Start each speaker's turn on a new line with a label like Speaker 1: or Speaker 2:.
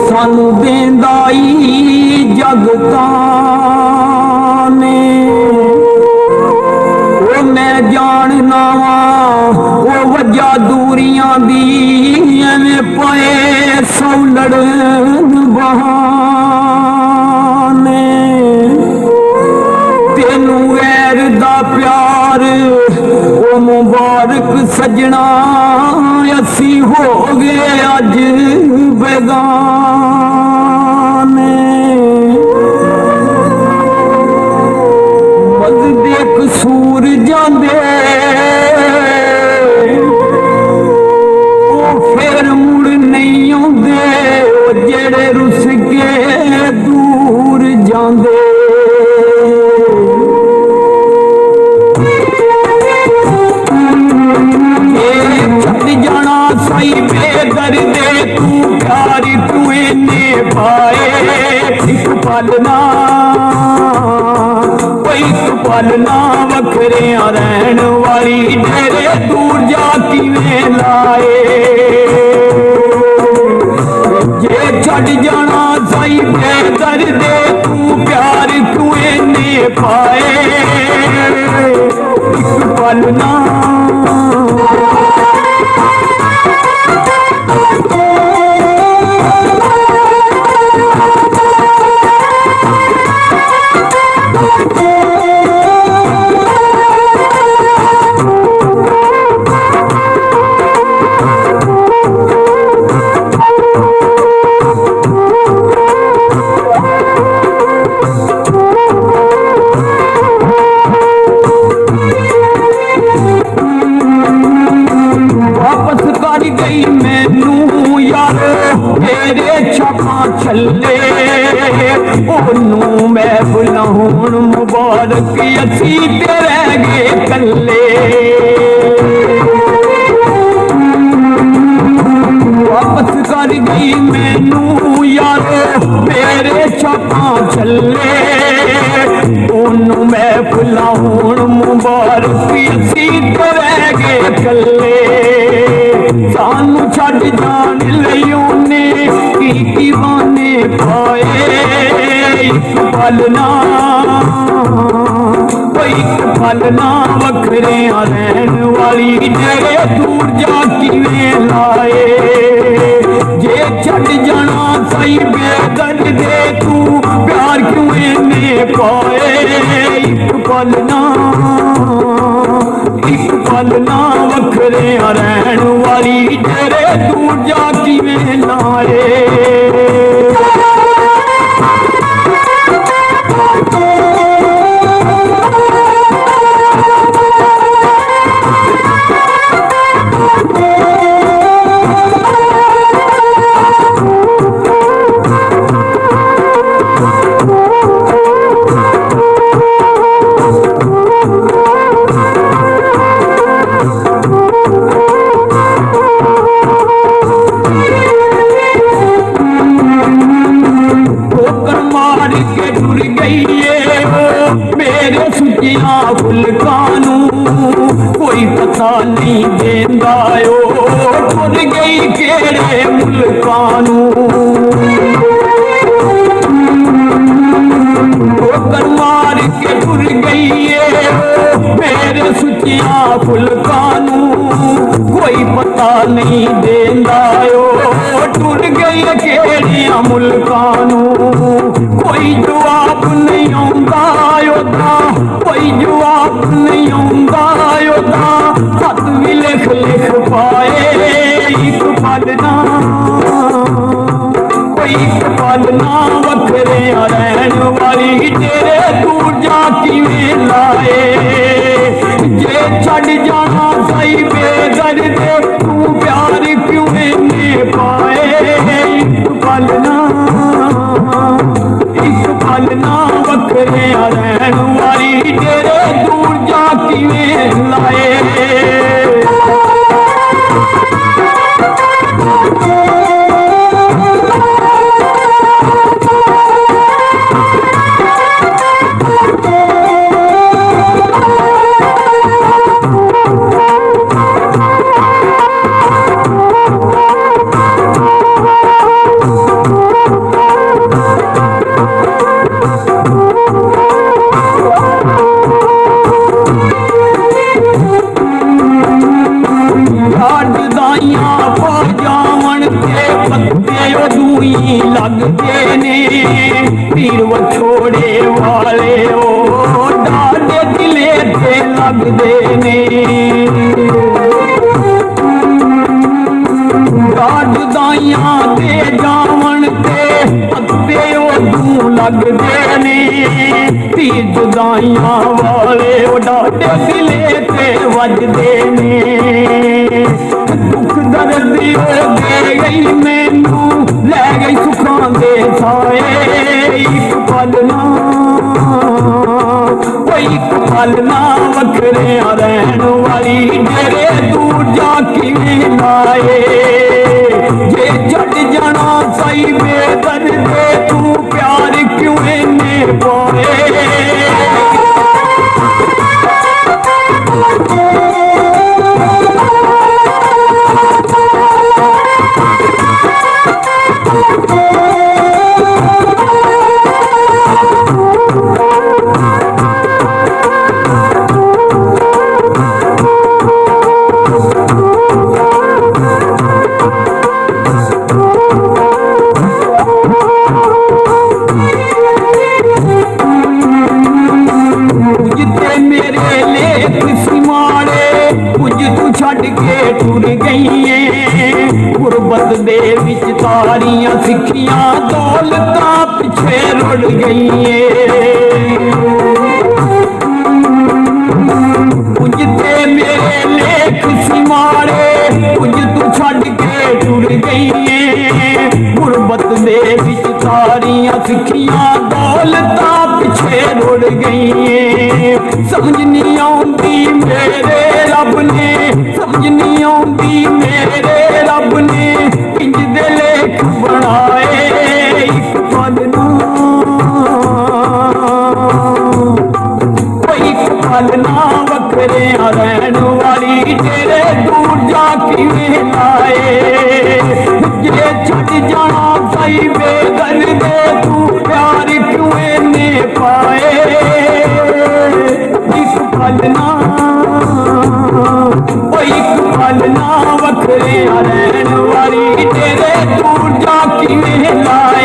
Speaker 1: सानू देंदाई जगता ने ओ मैं जानना वा ओ वजह दूरियां दी एवें पाए सौ लड़न बहाने तेनू वैर दा प्यार ओ मुबारक सजना असी हो गए अज बेगाने मजदे कसूर जांदे ओ फिर मुड़ नहीं आउंदे ओ जेड़े रुस के दूर जांदे साई बेदर्दे तू प्यार तू इन्ने पाए एक पलना वखरिया रहन वाली डेरे दूर जा किवें लाए जे छड़ जाना साई बेदर्दे तू प्यार तू इन्ने पाए एक पलना मैं बुलाऊं मुबारक असी ते रह गए कल्ले वापस कर गई मैनू यारो मेरे छापा चले ओनू मैं बुलाऊं मुबारक असी ते रह गए कल्ले सानू छड़ जान लई ओने की बाने पाए पलना वखरिया रहन वाली डेरे दूर जा किवें लाए जे छड़ जाना सही बेदर्दे तू प्यार क्यों इन्ने पाए एक पलना वखरिया रहन वाली डेरे दूर जा किवें लाए कोई पता नहीं देंदा टुर गई केड़े मुल्कानू ठोकर मार के टुर गई मेरे सुचिया फुलकानू कोई पता नहीं देंदा टुर गई केड़िया मुल्कानू कोई जवाब नहीं आउंदा ओदा कोई जवाब नहीं आउंदा ओदा खत भी लिख पाए एक पलना वखरिया रहन वाली तेरे दूर जा किवें लाए जे छड़ जाना सही बेदर्दे तू प्यार क्यों इन्ने पाए एक पलना वखरिया रहन वाली तेरे दूर जा किवें लाए ਪੱਤੀਆਂ ਪਾ ਜਾਵਣ ਤੇ ਪੱਤੇ ਉਦੋਂ ਹੀ ਲੱਗਦੇ ਨੇ ਪੀਰ ਵਿਛੋੜੇ ਵਾਲੇ ਉਹ ਡਾਢੇ ਦਿਲੇ ਤੇ ਲੱਗਦੇ ਨੇ ਦਾਈਆਂ ਤੇ ਜਾਵਣ ਤੇ ਪੱਤੇ ਉਦੋਂ ਲੱਗਦੇ ਨੇ ਧੀ ਜੁਦਾਈਆਂ ਵਾਲੇ ਉਹ ਡਾਢੇ ਦਿਲੇ ਤੇ ਵੱਜਦੇ ਨੇ ਦੁੱਖ ਦਰਦ ਹੋ ਗਈ ਮੈਨੂੰ ਲੈ ਗਈ ਸੁੱਖਾਂ ਦੇ ਸਾਏ ਇੱਕ ਪਲ ਨਾ ਕੋਈ ਇੱਕ ਪਲ ਨਾ ਵੱਖਰਿਆਂ ਰਹਿਣ ਵਾਲੀ ਡੇਰੇ ਦੂਰ ਜਾ ਕਿਵੇਂ ਲਾਏ ਜੇ ਛੱਡ ਜਾਣਾ ਸਹੀ ਬੇਦਰਦੇ ਤੂੰ ਪਿਆਰ ਕਿਉਂ ਇੰਨੇ ਪਾਏ ਛੱਡ ਕੇ ਟੁਰ ਗਈਏ ਗੁਰਬਤ ਦੇ ਵਿੱਚ ਤਾਰੀਆਂ ਸਿੱਖੀਆਂ ਦੌਲਤਾਂ ਪਿੱਛੇ ਰੁੜ ਗਈਏ ਕੁਝ ਤੇ ਮੇਰੇ ਲੇਖ ਸੀ ਮਾੜੇ ਕੁਝ ਤੂੰ ਛੱਡ ਕੇ ਟੁਰ ਗਈਏ ਗੁਰਬਤ ਦੇ ਵਿੱਚ ਤਾਰੀਆਂ ਸਿੱਖੀਆਂ ਦੌਲਤਾਂ ਪਿੱਛੇ ਰੁੜ ਗਈਏ ਸਮਝ ਨਹੀਂ ਆਉਂਦੀ ਮੇਰੇ ਰੱਬ ਨੇ ਸਮਝ ਨਹੀਂ ਆਉਂਦੀ ਮੇਰੇ ਰੱਬ ਨੇ ਇੰਜ ਦੇ ਲੇਖ ਬਣਾਏ ਇੱਕ ਪਲ ਨਾ ਕੋਈ ਇੱਕ ਪਲ ਨਾ ਵੱਖਰਿਆਂ ਰਹਿਣ ਵਾਲੀ ਤੇਰੇ ਦੂਰ ਜਾ ਕਿਵੇਂ ਲਾਏ ਜੇ ਛੱਡ ਜਾਣਾ ਸਹੀ ਬੇਦਰਦੇ ਤੂੰ ਪਿਆਰ ਕਿਉਂ ਇੰਨੇ ਪਾਏ ਇੱਕ ਪਲ ਨਾ ਇੱਕ ਪਲ ਨਾ ਵੱਖਰਿਆਂ ਰਹਿਣ ਵਾਲੀ ਤੇਰੇ ਦੂਰ ਜਾ ਕਿਵੇਂ ਲਾਏ